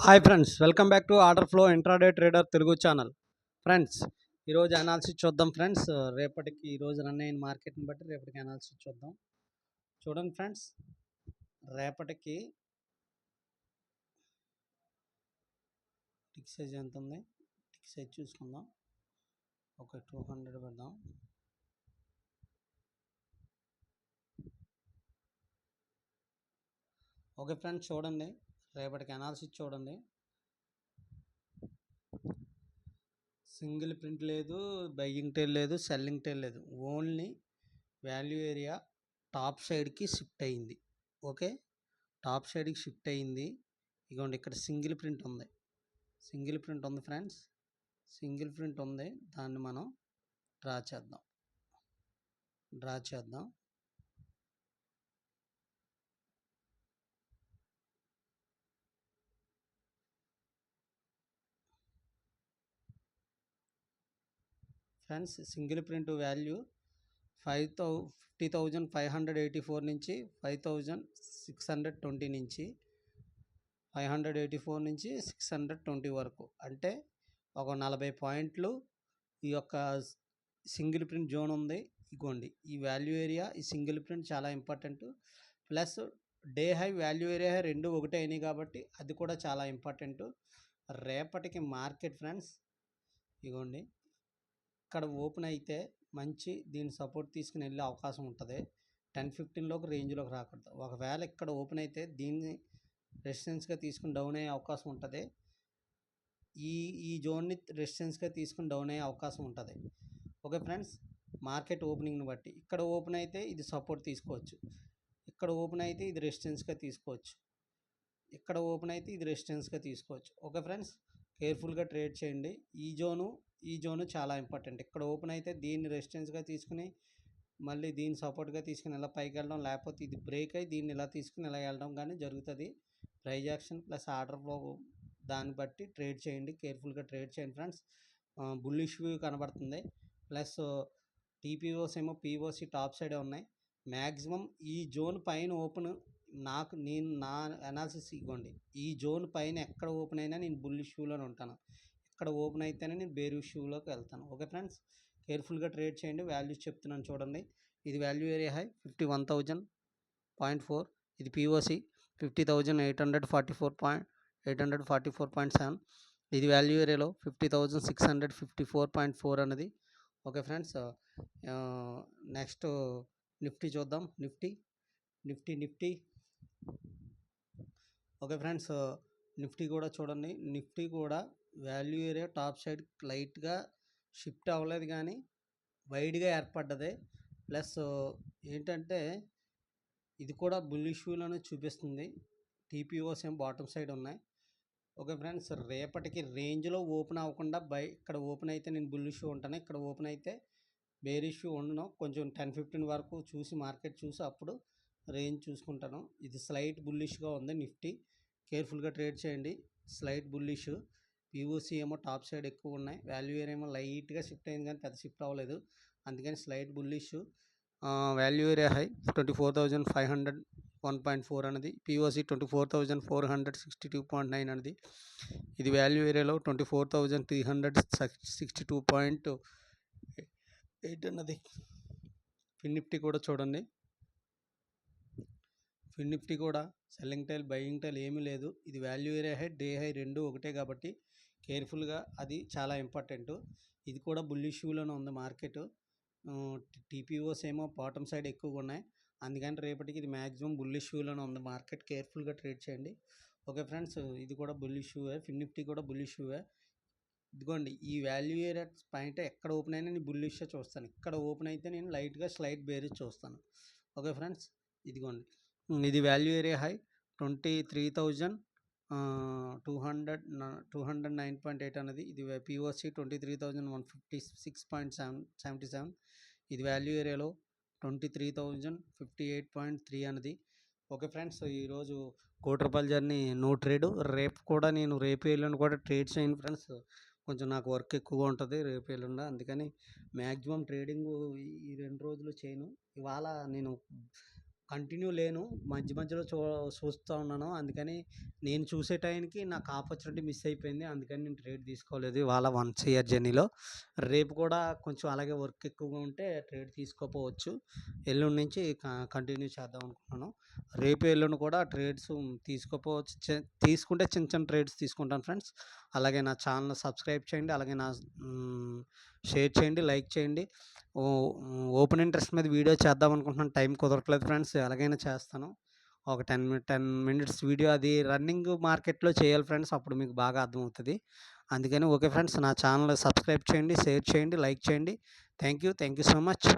Hi friends, welcome back to order flow intraday trader Telugu channel. Friends, ఈరోజు analysis చూద్దాం. Friends, రేపటికి ఈరోజు run అయిన మార్కెట్ని బట్టి రేపటికి అనాలిసిస్ చూద్దాం. చూడండి ఫ్రెండ్స్, రేపటికి టిక్ సైజ్ ఎంత ఉంది, టిక్ సైజ్ చూసుకుందాం. ఒక 200 పెడదాం. ఓకే ఫ్రెండ్స్, చూడండి రేపటికి అనాలిసిస్ చూడండి. సింగిల్ ప్రింట్ లేదు, బయ్యింగ్ టైల్ లేదు, సెల్లింగ్ టైల్ లేదు. ఓన్లీ వాల్యూ ఏరియా టాప్ సైడ్కి షిఫ్ట్ అయ్యింది. ఓకే, టాప్ సైడ్కి షిఫ్ట్ అయ్యింది. ఇదిగోండి, ఇక్కడ సింగిల్ ప్రింట్ ఉంది. సింగిల్ ప్రింట్ ఉంది ఫ్రెండ్స్, సింగిల్ ప్రింట్ ఉంది. దాన్ని మనం డ్రా చేద్దాం. ఫ్రెండ్స్, సింగిల్ ప్రింట్ వాల్యూ 50,584 నుంచి 5,620 నుంచి 584 నుంచి 620 వరకు, అంటే ఒక 40 పాయింట్లు ఈ యొక్క సింగిల్ ప్రింట్ జోన్ ఉంది. ఇగోండి, ఈ వాల్యూ ఏరియా, ఈ సింగిల్ ప్రింట్ చాలా important. Plus day high, value area రెండు ఒకటే అయినాయి కాబట్టి అది కూడా చాలా ఇంపార్టెంట్ రేపటికి మార్కెట్. ఫ్రెండ్స్, ఇగోండి, ఇక్కడ ఓపెన్ అయితే మంచి దీని సపోర్ట్ తీసుకుని వెళ్ళే అవకాశం ఉంటుంది. 10-15లోకి రేంజ్లోకి రాకూడదు. ఒకవేళ ఇక్కడ ఓపెన్ అయితే దీన్ని రెసిస్టెన్స్గా తీసుకుని డౌన్ అయ్యే అవకాశం ఉంటుంది. ఈ జోన్ని రెసిస్టెన్స్గా తీసుకుని డౌన్ అయ్యే అవకాశం ఉంటుంది. ఓకే ఫ్రెండ్స్, మార్కెట్ ఓపెనింగ్ని బట్టి ఇక్కడ ఓపెన్ అయితే ఇది సపోర్ట్ తీసుకోవచ్చు, ఇక్కడ ఓపెన్ అయితే ఇది రెసిస్టెన్స్గా తీసుకోవచ్చు, ఇక్కడ ఓపెన్ అయితే ఇది రెసిస్టెన్స్గా తీసుకోవచ్చు. ఓకే ఫ్రెండ్స్, కేర్ఫుల్గా ట్రేడ్ చేయండి. ఈ జోను చాలా ఇంపార్టెంట్. ఇక్కడ ఓపెన్ అయితే దీన్ని రెసిస్టెన్స్గా తీసుకుని మళ్ళీ దీన్ని సపోర్ట్గా తీసుకుని ఇలా పైకి వెళ్ళడం, లేకపోతే ఇది బ్రేక్ అయ్యి దీన్ని ఇలా తీసుకుని ఇలా వెళ్ళడం కానీ జరుగుతుంది. Price action plus order flow దాన్ని బట్టి ట్రేడ్ చేయండి. కేర్ఫుల్గా ట్రేడ్ చేయండి ఫ్రెండ్స్. బుల్లిష్ వ్యూ కనబడుతుంది. ప్లస్ టీపీఓస్ ఏమో పీఓసి టాప్ సైడే ఉన్నాయి. మ్యాక్సిమం ఈ జోన్ పైన ఓపెన్ నా అనాలిసిస్ ఇవ్వండి. ఈ జోన్ పైన ఎక్కడ ఓపెన్ అయినా నేను బుల్లిష్ వ్యూలోనే ఉంటాను. ఇక్కడ ఓపెన్ అయితేనే నేను బేరిష్ వ్యూలోకి వెళ్తాను. ఓకే ఫ్రెండ్స్, కేర్ఫుల్గా ట్రేడ్ చేయండి. వాల్యూస్ చెప్తున్నాను చూడండి. ఇది వాల్యూ ఏరియా హై 51,000.4. ఇది పీఓసి 50,844.7. ఇది వాల్యూ ఏరియాలో 50,654.4 అనేది. ఓకే ఫ్రెండ్స్, నెక్స్ట్ నిఫ్టీ చూద్దాం. నిఫ్టీ ఓకే ఫ్రెండ్స్, నిఫ్టీ కూడా చూడండి. నిఫ్టీ కూడా వాల్యూ ఏరియా టాప్ సైడ్ లైట్గా షిఫ్ట్ అవ్వలేదు కానీ వైడ్గా ఏర్పడ్డది. ప్లస్ ఏంటంటే ఇది కూడా బుల్లిష్ వ్యూలోనే చూపిస్తుంది. టీపీఓస్ ఏం బాటమ్ సైడ్ ఉన్నాయి. ఓకే ఫ్రెండ్స్, రేపటికి రేంజ్లో ఓపెన్ అవ్వకుండా ఇక్కడ ఓపెన్ అయితే నేను బుల్లిష్ ఉంటాను, ఇక్కడ ఓపెన్ అయితే బేరిష్ ఉండను. కొంచెం 10-15 వరకు చూసి మార్కెట్ చూసి అప్పుడు రేంజ్ చూసుకుంటాను. ఇది స్లైట్ బుల్లిష్గా ఉంది నిఫ్టీ. కేర్ఫుల్గా ట్రేడ్ చేయండి. Slight bullish. పీఓసి ఏమో టాప్ సైడ్ ఎక్కువ ఉన్నాయి. వాల్యూ ఏరియా ఏమో లైట్గా షిఫ్ట్ అయింది కానీ పెద్ద షిఫ్ట్ అవ్వలేదు, అందుకని slight bullish. Value area high 24,501.4 అనేది. పీఓసి 24,462.9 అనేది. ఇది వాల్యూ ఏరియాలో 24,362.8 అన్నది. ఫిన్ నిఫ్టీ కూడా చూడండి. ఫిన్ నిఫ్టీ కూడా సెల్లింగ్ టైల్ బయింగ్ టైల్ ఏమీ లేదు. ఇది value area high, day high రెండు ఒకటే కాబట్టి కేర్ఫుల్గా, అది చాలా ఇంపార్టెంట్. ఇది కూడా బుల్లిష్ వ్యూలోనే ఉంది మార్కెట్. టీపీఓస్ ఏమో బాటమ్ సైడ్ ఎక్కువగా ఉన్నాయి, అందుకని రేపటికి ఇది మ్యాక్సిమం బుల్లిష్ వ్యూలోనే ఉంది మార్కెట్. కేర్ఫుల్గా ట్రేడ్ చేయండి. ఓకే ఫ్రెండ్స్, ఇది కూడా బుల్లిష్ వ్యూవే. ఫిన్ నిఫ్టీ కూడా బుల్లిష్ వ్యూవే. ఇదిగోండి, ఈ వాల్యూ ఏరియా పాయింట్ ఎక్కడ ఓపెన్ అయినా నేను బుల్లిష్గా చూస్తాను, ఇక్కడ ఓపెన్ అయితే నేను లైట్గా స్లైడ్ బేరిష్ చూస్తాను. ఓకే ఫ్రెండ్స్, ఇదిగోండి, ఇది వాల్యూ ఏరియా హై 23,209.8 అనేది. ఇది పీఓసి 23,156.77. ఇది వాల్యూ ఏరియాలో 23,058.3 అనేది. ఓకే ఫ్రెండ్స్, ఈరోజు ₹1,00,00,000 జర్నీ నో ట్రేడ్. రేపు కూడా నేను రేపు ఎల్లుండి కూడా ట్రేడ్ చేయను ఫ్రెండ్స్. కొంచెం నాకు వర్క్ ఎక్కువగా ఉంటుంది రేపు ఎల్లుండి, అందుకని మ్యాక్సిమం ట్రేడింగ్ ఈ 2 రోజులు చేయను. ఇవాళ నేను కంటిన్యూ లేను. మధ్య మధ్యలో చూస్తా ఉన్నాను. అందుకని నేను చూసే టైంకి నాకు ఆపర్చునిటీ మిస్ అయిపోయింది. అందుకని నేను ట్రేడ్ తీసుకోలేదు ఇవాళ 1 ఇయర్ జర్నీలో. రేపు కూడా కొంచెం అలాగే వర్క్ ఎక్కువగా ఉంటే ట్రేడ్ తీసుకోకపోవచ్చు. ఎల్లుండి నుంచి కంటిన్యూ చేద్దాం అనుకుంటున్నాను. రేపు, ఎల్లుండి కూడా ట్రేడ్స్ తీసుకోపోవచ్చు. తీసుకుంటే చిన్న చిన్న ట్రేడ్స్ తీసుకుంటాను ఫ్రెండ్స్. అలాగే నా ఛానల్ సబ్స్క్రైబ్ చేయండి. అలాగే షేర్ చేయండి, లైక్ చేయండి. ఓపెన్ ఇంట్రెస్ట్ మీద వీడియో చేద్దాం అనుకుంటున్నాను. టైం కుదరట్లేదు ఫ్రెండ్స్. ఎలాగైనా చేస్తాను. ఒక 10 మినిట్స్ వీడియో అది రన్నింగ్ మార్కెట్‌లో చేయాలి ఫ్రెండ్స్. అప్పుడు మీకు బాగా అర్థమవుతది. అందుకని ఓకే ఫ్రెండ్స్, నా ఛానల్ సబ్స్క్రైబ్ చేయండి, షేర్ చేయండి, లైక్ చేయండి. Thank you so much.